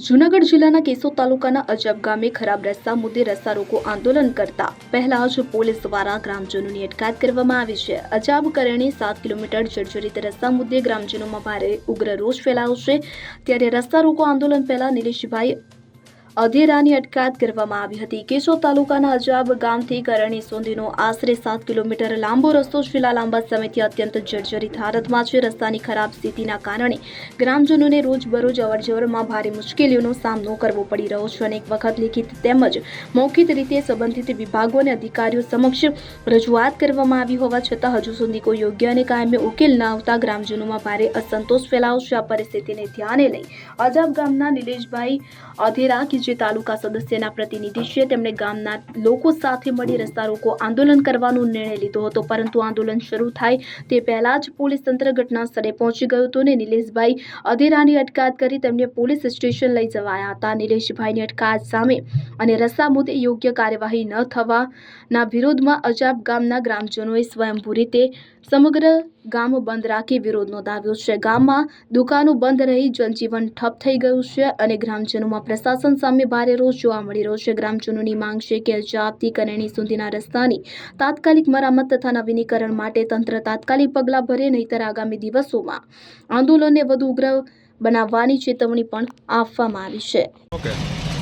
જૂનાગઢ જિલ્લાના કેશોદ તાલુકાના અજબ ગામે ખરાબ રસ્તા મુદ્દે રસ્તા રોકો આંદોલન કરતા પહેલા જ પોલીસ દ્વારા ગ્રામજનોની અટકાયત કરવામાં આવી છે। અજાબ કરણી 7 કિલોમીટર જર્જરિત રસ્તા મુદ્દે ગ્રામજનોમાં ભારે ઉગ્ર રોષ ફેલાયો છે। ત્યારે રસ્તા રોકો આંદોલન પહેલા નિલેશભાઈ અધેરાની અટકાયત કરવામાં આવી હતી। કેશોદ તાલુકાના અજાબ ગામથી કરણી સુધીનો આશરે 7 કિલોમીટર લાંબો રસ્તો છેલ્લા લાંબા સમયથી અત્યંત જર્જરિત હાલતમાં છે। રસ્તાની ખરાબ સ્થિતિના કારણે ગ્રામજનોને રોજબરોજ અવરજવરમાં ભારે મુશ્કેલીઓનો સામનો કરવો પડી રહ્યો છે। અનેક વખત લિખિત તેમજ મૌખિક રીતે સંબંધિત વિભાગો અને અધિકારીઓ સમક્ષ રજૂઆત કરવામાં આવી હોવા છતાં હજુ સુધી કોઈ યોગ્ય અને કાયમી ઉકેલ ન આવતા ગ્રામજનોમાં ભારે અસંતોષ ફેલાયો છે। આ પરિસ્થિતિને ધ્યાને લઈ અજાબ ગામના નિલેશભાઈ અધેરા જે તાલુકા સદસ્યના પ્રતિનિધિ છે તેમણે ગામના લોકો સાથે મળી રસ્તા રોકો આંદોલન કરવાનો નિર્ણય લીધો હતો, પરંતુ આંદોલન શરૂ થાય તે પહેલા જ પોલીસ તંત્ર ઘટના સ્થળે પહોંચી ગયું હતું અને નિલેશભાઈ અધેરાની અટકાયત કરી તેમને પોલીસ સ્ટેશન લઈ જવાયા હતા। નિલેશભાઈની અટકાયત સામે અને રસ્તા મુદ્દે યોગ્ય કાર્યવાહી ન થવાના વિરોધમાં અજાબ ગામના ગ્રામજનોએ સ્વયંભૂ રીતે સમગ્ર ગામ બંધ રાખી વિરોધ નોંધાવ્યો છે। ગામમાં દુકાનો બંધ રહી જનજીવન ઠપ થઈ ગયું છે અને ગ્રામજનોમાં પ્રશાસન સામે ભારે રોષ જોવા મળી રહ્યો છે। ગ્રામજનોની માંગ છે કે અજાબથી કરણી સુધીના રસ્તાની તાત્કાલિક મરામત તથા નવીનીકરણ માટે તંત્ર તાત્કાલિક પગલાં ભરે, નહીંતર આગામી દિવસોમાં આંદોલનને વધુ ઉગ્ર બનાવવાની ચેતવણી પણ આપવામાં આવી છે।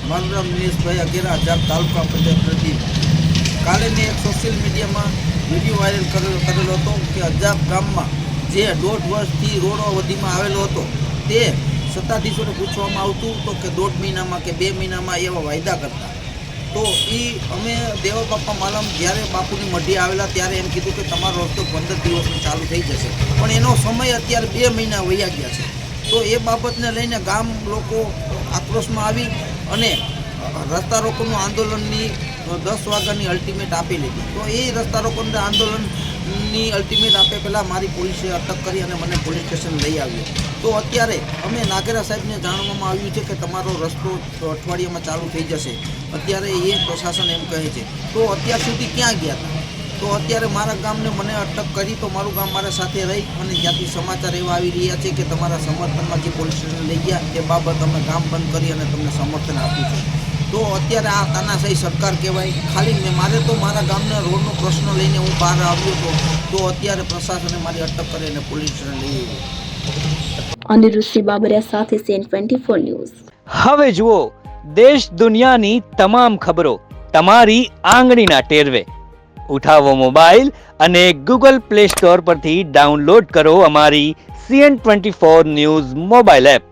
મારું નામ નિલેશભાઈ અઘેરા, અજાબ તાલુકા પંચાયત પ્રતિનિધિ। કાલે મેં એક સોશિયલ મીડિયામાં વિડીયો વાયરલ કરેલો હતો કે અજાબ ગામમાં જે 1.5 વર્ષથી રોડ અવધિમાં આવેલો હતો તે સત્તાધીશોને પૂછવામાં આવતું તો કે 1.5 મહિનામાં કે 2 મહિનામાં એવા વાયદા કરતા। તો એ અમે દેવા બાપા માલમ જ્યારે બાપુની મઢી આવેલા ત્યારે એમ કીધું કે તમારો રસ્તો 15 દિવસમાં ચાલુ થઈ જશે, પણ એનો સમય અત્યારે 2 મહિના વયા ગયા છે। તો એ બાબતને લઈને ગામ લોકો આક્રોશમાં આવી અને રસ્તા રોકોનું આંદોલનની 10 વાગ્યાની અલ્ટિમેટ આપી લીધી। તો એ રસ્તા રોકોનું આંદોલનની અલ્ટિમેટ આપે પહેલાં મારી પોલીસે અટક કરી અને મને પોલીસ સ્ટેશન લઈ આવ્યો। તો અત્યારે અમે નાગેરા સાહેબને જાણવામાં આવ્યું છે કે તમારો રસ્તો અઠવાડિયામાં ચાલુ થઈ જશે। અત્યારે એ પ્રશાસન એમ કહે છે, તો અત્યાર સુધી ક્યાં ગયા હતા? તો અત્યારે મારા ગામને મને અટક કરી તો મારું ગામ મારા સાથે રહી અને જ્યાંથી સમાચાર એવા આવી રહ્યા છે કે તમારા સમર્થનમાં જે પોલીસ સ્ટેશન લઈ ગયા તે બાબત અમે ગામ બંધ કરી અને તમને સમર્થન આપ્યું છે। તો અત્યારે આ તાનાશાહી સરકાર કહેવાય। ખાલી મારે તો મારા ગામના રોડનો પ્રશ્ન લઈને હું બહાર આવ્યો હતો, તો અત્યારે પ્રશાસને મારી અટક કરી અને પોલીસ સ્ટેશન લઈ આવ્યો। અનિરુદ્ધ બાબરિયા સાથે CN24 ન્યૂઝ। હવે જુઓ દેશ દુનિયાની તમામ ખબરો તમારી આંગળીના ટેરવે। ઉઠાવો મોબાઈલ અને Google Play Store પરથી ડાઉનલોડ કરો અમારી CN24 ન્યૂઝ મોબાઈલ એપ।